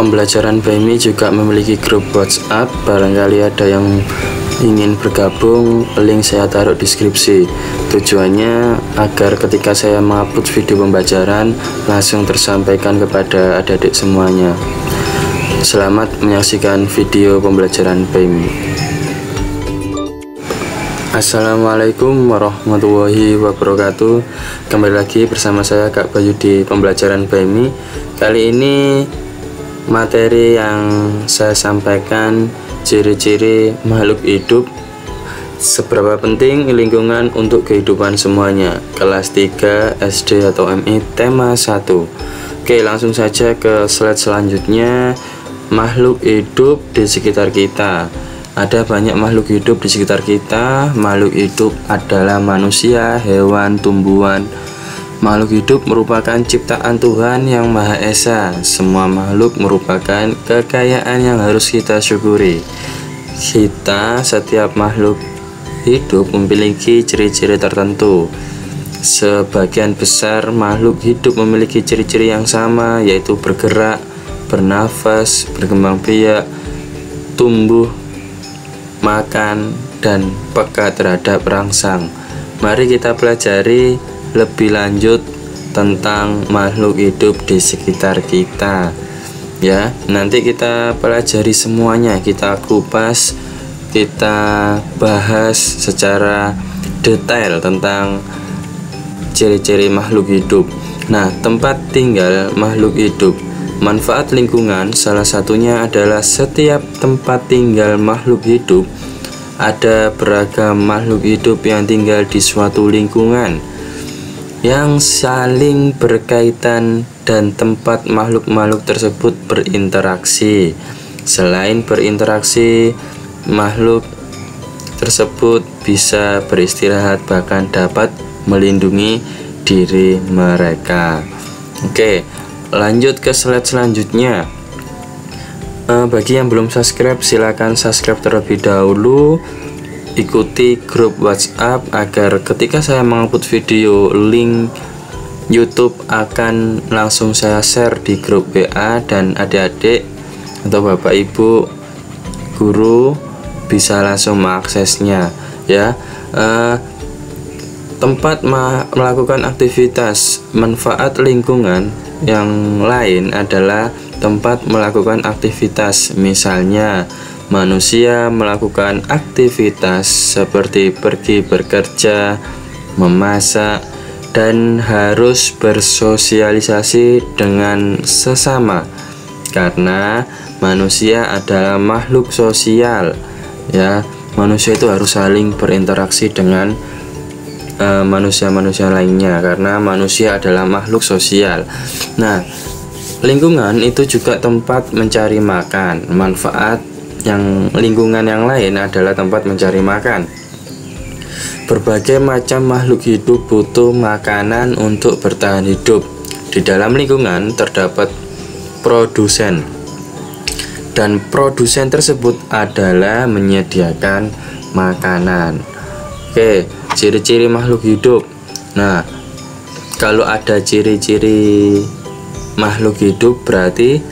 Pembelajaran BMI juga memiliki grup WhatsApp. Barangkali ada yang ingin bergabung, link saya taruh di deskripsi. Tujuannya agar ketika saya mengupload video pembelajaran langsung tersampaikan kepada adik-adik semuanya. Selamat menyaksikan video pembelajaran BMI. Assalamualaikum warahmatullahi wabarakatuh. Kembali lagi bersama saya Kak Bayu di pembelajaran BMI. Kali ini materi yang saya sampaikan, ciri-ciri makhluk hidup, seberapa penting lingkungan untuk kehidupan semuanya, kelas 3 SD atau MI, tema 1. Oke, langsung saja ke slide selanjutnya. Makhluk hidup di sekitar kita. Ada banyak makhluk hidup di sekitar kita. Makhluk hidup adalah manusia, hewan, tumbuhan. Makhluk hidup merupakan ciptaan Tuhan yang Maha Esa. Semua makhluk merupakan kekayaan yang harus kita syukuri. Setiap makhluk hidup memiliki ciri-ciri tertentu. Sebagian besar makhluk hidup memiliki ciri-ciri yang sama, yaitu bergerak, bernafas, berkembang biak, tumbuh, makan, dan peka terhadap rangsang. Mari kita pelajari lebih lanjut tentang makhluk hidup di sekitar kita, ya. Nanti kita pelajari semuanya, kita kupas, kita bahas secara detail tentang ciri-ciri makhluk hidup. Nah, tempat tinggal makhluk hidup. Manfaat lingkungan salah satunya adalah setiap tempat tinggal makhluk hidup. Ada beragam makhluk hidup yang tinggal di suatu lingkungan yang saling berkaitan, dan tempat makhluk-makhluk tersebut berinteraksi. Selain berinteraksi, makhluk tersebut bisa beristirahat, bahkan dapat melindungi diri mereka. Oke, lanjut ke slide selanjutnya. Bagi yang belum subscribe, silakan subscribe terlebih dahulu. Ikuti grup WhatsApp agar ketika saya mengupload video, link YouTube akan langsung saya share di grup WA, dan adik-adik atau bapak ibu guru bisa langsung mengaksesnya, ya. Tempat melakukan aktivitas. Manfaat lingkungan yang lain adalah tempat melakukan aktivitas. Misalnya manusia melakukan aktivitas seperti pergi bekerja, memasak, dan harus bersosialisasi dengan sesama, karena manusia adalah makhluk sosial, ya. Manusia itu harus saling berinteraksi dengan manusia-manusia lainnya, karena manusia adalah makhluk sosial. Nah, lingkungan itu juga tempat mencari makan. Manfaat yang lingkungan yang lain adalah tempat mencari makan. Berbagai macam makhluk hidup butuh makanan untuk bertahan hidup. Di dalam lingkungan terdapat produsen, dan produsen tersebut adalah menyediakan makanan. Oke, ciri-ciri makhluk hidup. Nah, kalau ada ciri-ciri makhluk hidup berarti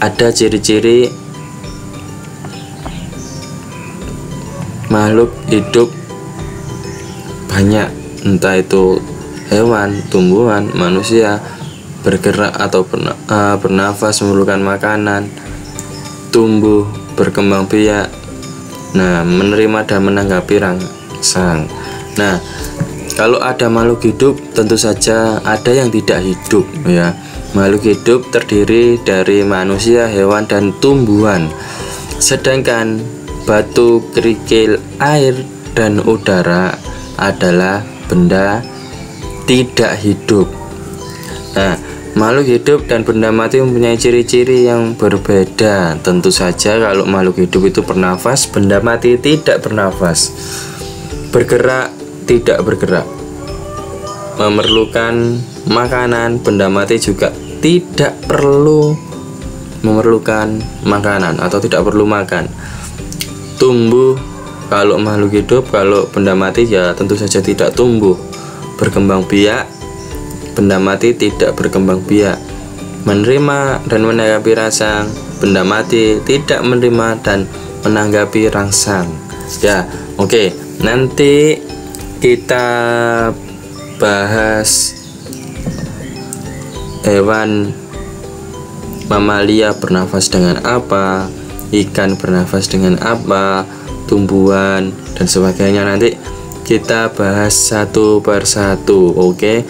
ada ciri-ciri makhluk hidup banyak, entah itu hewan, tumbuhan, manusia, bergerak atau bernafas, memerlukan makanan, tumbuh, berkembang biak, nah, menerima dan menanggapi rangsang. Nah, kalau ada makhluk hidup tentu saja ada yang tidak hidup, ya. Makhluk hidup terdiri dari manusia, hewan, dan tumbuhan. Sedangkan batu, kerikil, air, dan udara adalah benda tidak hidup. Nah, makhluk hidup dan benda mati mempunyai ciri-ciri yang berbeda. Tentu saja kalau makhluk hidup itu bernafas, benda mati tidak bernafas. Bergerak, tidak bergerak. Memerlukan makanan, benda mati juga tidak perlu memerlukan makanan atau tidak perlu makan. Tumbuh, kalau makhluk hidup, kalau benda mati ya tentu saja tidak tumbuh. Berkembang biak, benda mati tidak berkembang biak. menerima dan menanggapi rangsang, benda mati tidak menerima dan menanggapi rangsang. Ya, oke. Nanti kita bahas hewan mamalia bernafas dengan apa, ikan bernafas dengan apa, tumbuhan dan sebagainya. Nanti kita bahas satu persatu, oke?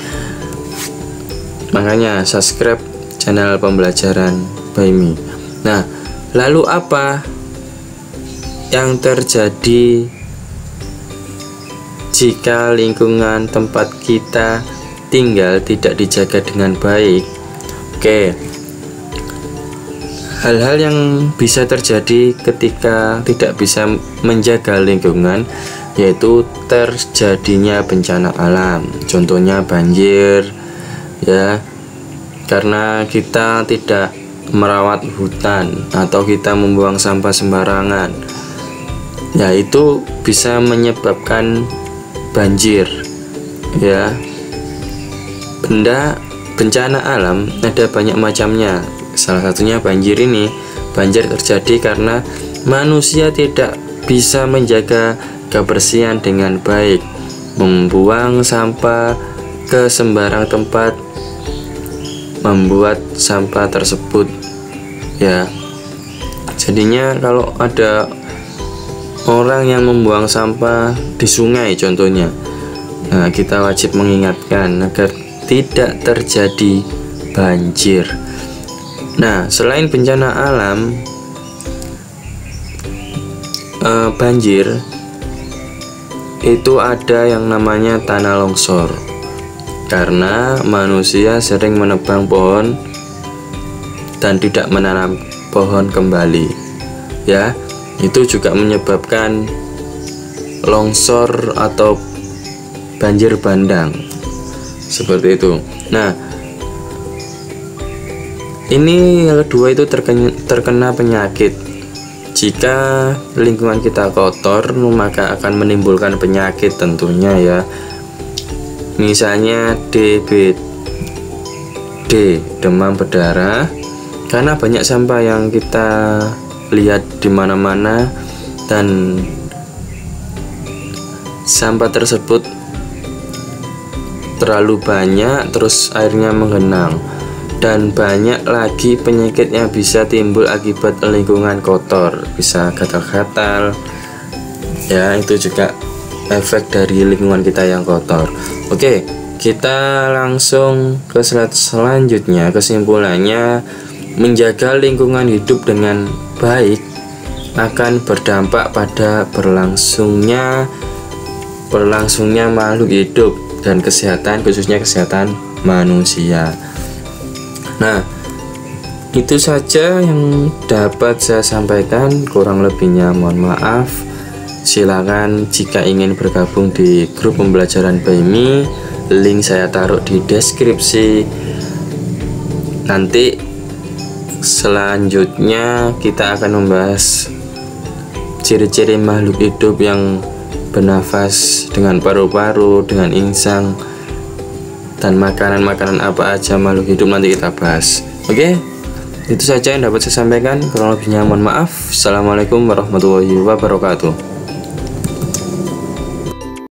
Makanya subscribe channel pembelajaran by me. Nah, lalu apa yang terjadi jika lingkungan tempat kita tinggal tidak dijaga dengan baik? Oke, hal-hal yang bisa terjadi ketika tidak bisa menjaga lingkungan yaitu terjadinya bencana alam, contohnya banjir, ya, karena kita tidak merawat hutan atau kita membuang sampah sembarangan, ya itu bisa menyebabkan banjir, ya. Bencana alam ada banyak macamnya. Salah satunya banjir ini. Banjir terjadi karena manusia tidak bisa menjaga kebersihan dengan baik, membuang sampah ke sembarang tempat, membuat sampah tersebut, ya. Jadinya kalau ada orang yang membuang sampah di sungai contohnya, nah kita wajib mengingatkan agar tidak terjadi banjir. Nah, selain bencana alam, banjir itu ada yang namanya tanah longsor, karena manusia sering menebang pohon dan tidak menanam pohon kembali, ya. Itu juga menyebabkan longsor atau banjir bandang seperti itu. Nah, ini yang kedua itu terkena penyakit. Jika lingkungan kita kotor, maka akan menimbulkan penyakit tentunya, ya. Misalnya DBD, demam berdarah, karena banyak sampah yang kita lihat di mana-mana dan sampah tersebut terlalu banyak, terus airnya menggenang. Dan banyak lagi penyakit yang bisa timbul akibat lingkungan kotor, bisa gatal-gatal, ya, itu juga efek dari lingkungan kita yang kotor. Oke, kita langsung ke slide selanjutnya. Kesimpulannya, menjaga lingkungan hidup dengan baik akan berdampak pada berlangsungnya makhluk hidup dan kesehatan, khususnya kesehatan manusia. Nah, itu saja yang dapat saya sampaikan, kurang lebihnya mohon maaf. Silakan jika ingin bergabung di grup pembelajaran by me, link saya taruh di deskripsi. Nanti selanjutnya kita akan membahas ciri-ciri makhluk hidup yang bernafas dengan paru-paru, dengan insang, dan makanan-makanan apa aja makhluk hidup nanti kita bahas. Oke, itu saja yang dapat saya sampaikan, kurang lebihnya mohon maaf. Assalamualaikum warahmatullahi wabarakatuh.